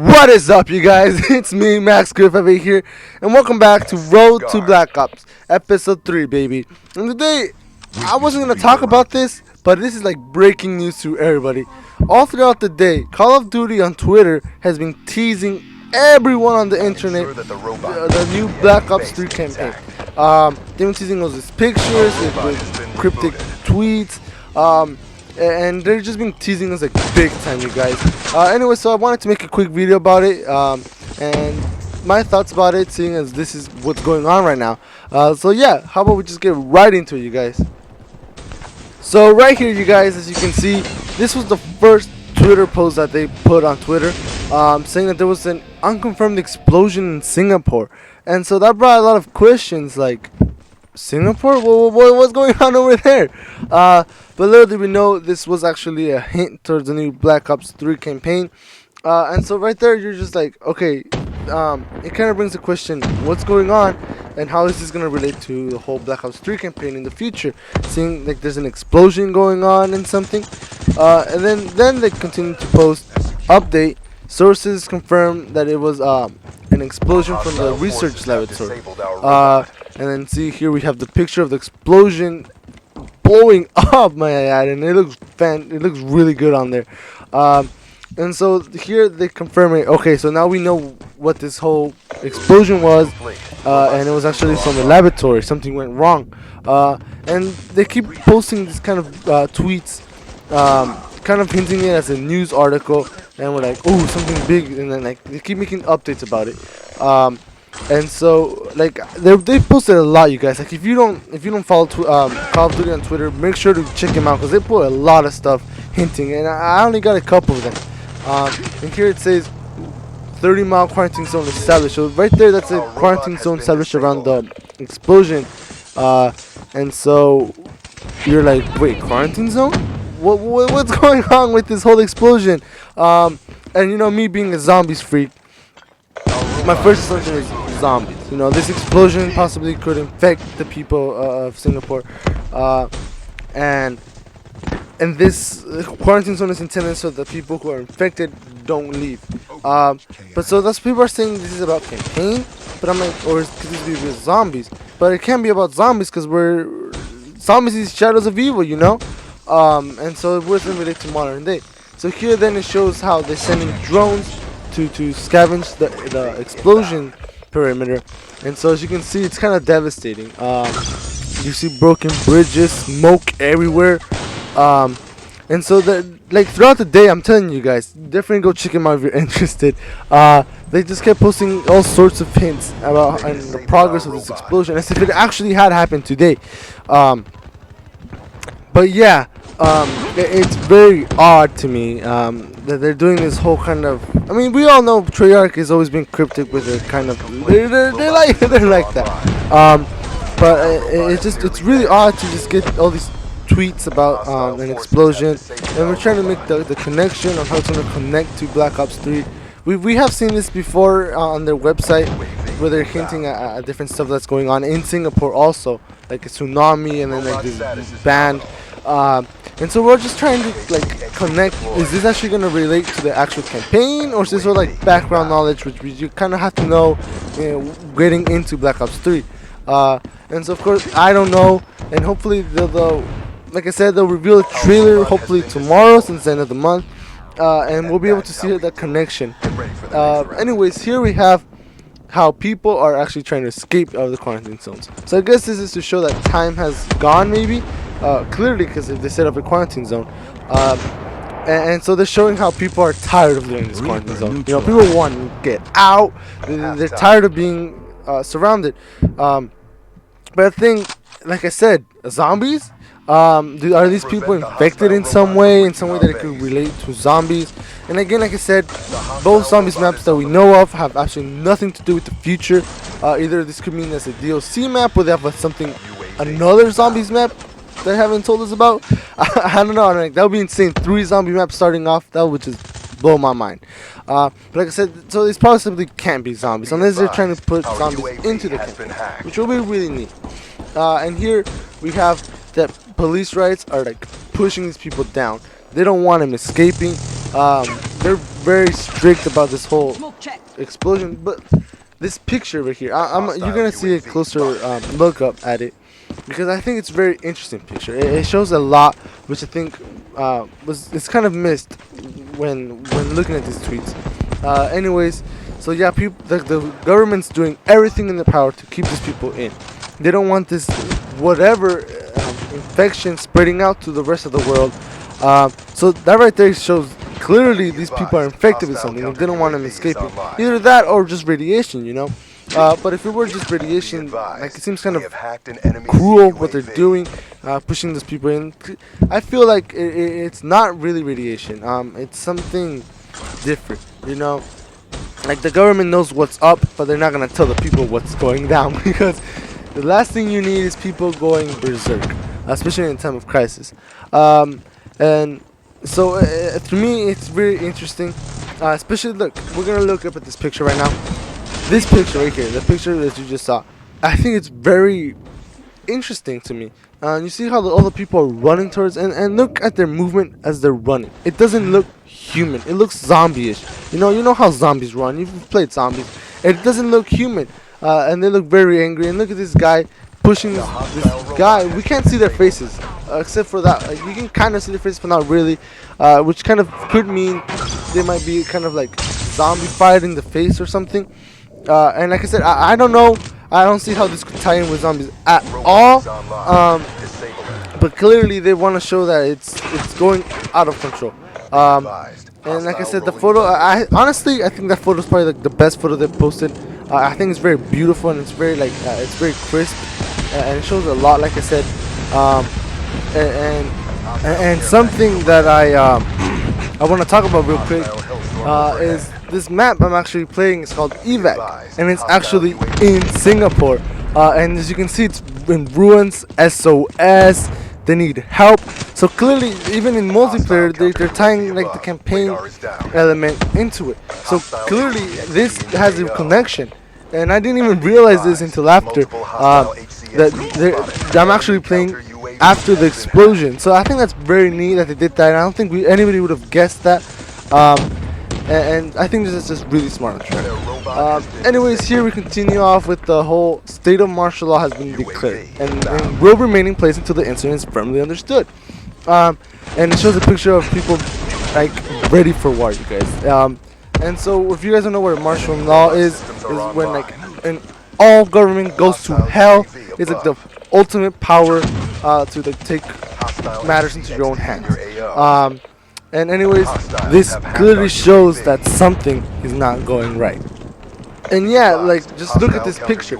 What is up, you guys? It's me, Max Griff over here, and welcome back to Road to Black Ops, Episode 3, baby. And today, I wasn't going to talk about this, but this is like breaking news to everybody. All throughout the day, Call of Duty on Twitter has been teasing everyone on the internet the new Black Ops 3 campaign. They've been teasing all these pictures with cryptic tweets. And they're just been teasing us like big time, you guys. Anyway, so I wanted to make a quick video about it and my thoughts about it, seeing as this is what's going on right now. So yeah, how about we just get right into it, you guys. So right here, you guys, as you can see, this was the first Twitter post that they put on Twitter, saying that there was an unconfirmed explosion in Singapore. And so that brought a lot of questions like, Singapore? What's going on over there? But little did we know this was actually a hint towards the new Black Ops 3 campaign. And so right there, you're just like, okay, it kind of brings the question, what's going on? And how is this going to relate to the whole Black Ops 3 campaign in the future? Seeing like there's an explosion going on and something. And then they continue to post, update. Sources confirm that it was an explosion from the research laboratory. And then see here we have the picture of the explosion blowing up, my ad, and it looks really good on there. And so here they confirm it. Okay, so now we know what this whole explosion was, and it was actually from the laboratory. Something went wrong, and they keep posting this kind of tweets, kind of hinting it as a news article, and we're like, oh, something big, and then like they keep making updates about it. And so like they posted a lot, you guys. Like if you don't follow Call of Duty on Twitter, make sure to check them out because they put a lot of stuff hinting, and I only got a couple of them. And here it says 30-mile quarantine zone established. So right there, that's a quarantine zone established around the explosion. And so you're like, wait, quarantine zone? What's going on with this whole explosion? And you know, me being a zombies freak, my first assumption is zombies. You know, this explosion possibly could infect the people of Singapore, and this quarantine zone is intended so that people who are infected don't leave. But so that's people are saying this is about campaign, but I'm like, or could this be with zombies? But it can't be about zombies because zombies is shadows of evil, you know. And so it wasn't related to modern day. So here then it shows how they're sending drones to scavenge the explosion perimeter, and so as you can see, it's kind of devastating. You see broken bridges, smoke everywhere, and so like throughout the day, I'm telling you guys, definitely go check them out if you're interested. They just kept posting all sorts of hints about and the progress of this explosion as if it actually had happened today. But yeah, it's very odd to me that they're doing this whole kind of. I mean, we all know Treyarch has always been cryptic with their kind of. They're like that. But it's really odd to just get all these tweets about an explosion, and we're trying to make the connection on how it's going to connect to Black Ops 3. We have seen this before on their website, where they're hinting at different stuff that's going on in Singapore also, like a tsunami and then like this band. And so we're just trying to like connect. Is this actually going to relate to the actual campaign, or is this sort of like background knowledge which you kind of have to know, getting into Black Ops 3? And so of course I don't know, and hopefully they'll like I said, they'll reveal a trailer hopefully tomorrow since the end of the month, and we'll be able to see that connection. Anyways, here we have how people are actually trying to escape out of the quarantine zones. So I guess this is to show that time has gone, maybe. Clearly, because they set up a quarantine zone, and so they're showing how people are tired of doing this quarantine zone. You know, people want to get out. They're tired of being surrounded. But I think, like I said, zombies. Are these people infected in some way that it could relate to zombies? And again, like I said, both zombies maps that we know of have absolutely nothing to do with the future. Either this could mean as a DLC map, or they have another zombies map they haven't told us about. I don't know. Like, that would be insane. 3 zombie maps starting off. That would just blow my mind. But like I said, so these possibly can't be zombies unless they're trying to put zombies into the campaign, which will be really neat. And here we have that police rights are like pushing these people down. They don't want them escaping. They're very strict about this whole explosion. But this picture right here, you're gonna see a closer look up at it, because I think it's a very interesting picture. It shows a lot, which I think it's kind of missed when looking at these tweets. Anyways, so yeah, the government's doing everything in their power to keep these people in. They don't want this whatever infection spreading out to the rest of the world. So that right there shows clearly these people are infected with something and they don't want them escaping. Either that or just radiation, you know. But if it were just radiation, like, it seems kind of cruel what they're doing, pushing those people in. I feel like it's not really radiation. It's something different, you know. Like, the government knows what's up, but they're not gonna tell the people what's going down because the last thing you need is people going berserk, especially in time of crisis. And so to me, it's very interesting. Especially, look, we're gonna look up at this picture right now. This picture right here, the picture that you just saw, I think it's very interesting to me. You see how all the people are running towards, and look at their movement as they're running. It doesn't look human. It looks zombie-ish. You know how zombies run. You've played zombies. It doesn't look human. And they look very angry. And look at this guy pushing this guy. We can't see their faces, except for that. You can kind of see their faces, but not really. Which kind of could mean they might be kind of like zombified in the face or something. And like I said, I don't know. I don't see how this could tie in with zombies at all. But clearly they want to show that it's going out of control. And like I said, the photo, I honestly think that photo is probably like the best photo they've posted. I think it's very beautiful and it's very it's very crisp, and it shows a lot. Like I said, and something that I want to talk about real quick is this map I'm actually playing. Is called Evac, and it's actually in Singapore. And as you can see, it's in ruins. SOS. They need help. So clearly, even in multiplayer, they're tying like the campaign element into it. So clearly, this has a connection, and I didn't even realize this until after that I'm actually playing after the explosion. So I think that's very neat that they did that. I don't think anybody would have guessed that. And I think this is just really smart. Anyways, here we continue off with the whole state of martial law has been declared and will remain in place until the incident is firmly understood. And it shows a picture of people like ready for war, you guys. And so if you guys don't know what martial law is when like all government goes to hell. It's like the ultimate power to like take matters into your own hands. And anyways, this clearly shows that something is not going right. And yeah, like, just look at this picture.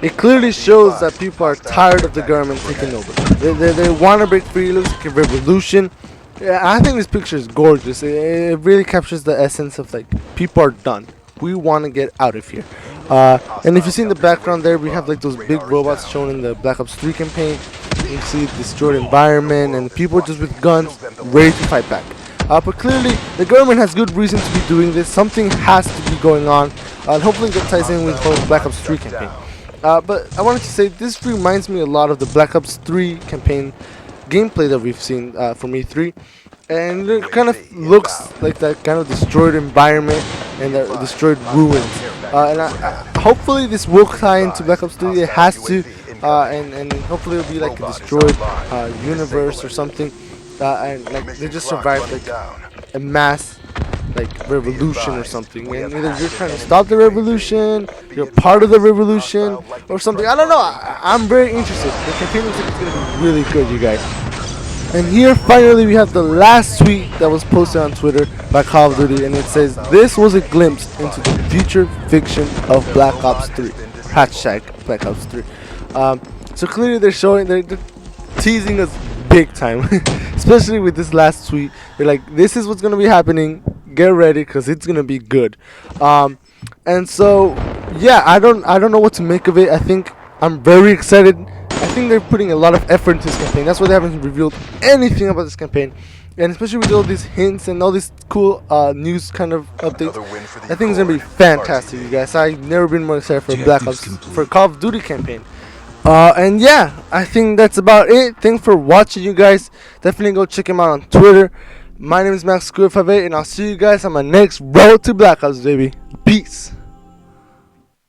It clearly shows that people are tired of the government taking over. They want to break free. It looks like a revolution. Yeah, I think this picture is gorgeous. It really captures the essence of like, people are done. We want to get out of here. And if you see in the background there, we have like those big robots shown in the Black Ops 3 campaign. You see destroyed environment and people just with guns ready to fight back. But clearly the government has good reason to be doing this. Something has to be going on, and hopefully that ties in with the whole Black Ops 3 campaign. But I wanted to say this reminds me a lot of the Black Ops 3 campaign gameplay that we've seen from E3, and it kind of looks like that kind of destroyed environment and the destroyed ruins. And hopefully this will tie into Black Ops 3. It has to. And hopefully it'll be like a destroyed universe or something, and like they just survived like a mass like revolution or something, and either you're trying to stop the revolution, you're part of the revolution or something. I don't know. I'm very interested. The campaign looks like it's gonna be really good, you guys. And here finally we have the last tweet that was posted on Twitter by Call of Duty, and it says, "This was a glimpse into the future fiction of Black Ops 3. Hashtag Black Ops 3. So clearly they're teasing us big time, especially with this last tweet. They're like, this is what's gonna be happening. Get ready, cause it's gonna be good. And so yeah, I don't know what to make of it. I think I'm very excited. I think they're putting a lot of effort into this campaign. That's why they haven't revealed anything about this campaign. And especially with all these hints and all these cool news kind of updates, I think it's gonna be fantastic, you guys. I've never been more excited for Black Ops, for Call of Duty campaign. And yeah, I think that's about it. Thanks for watching, you guys. Definitely go check him out on Twitter. My name is Max Square 58, and I'll see you guys on my next Road to Black Ops, baby. Peace.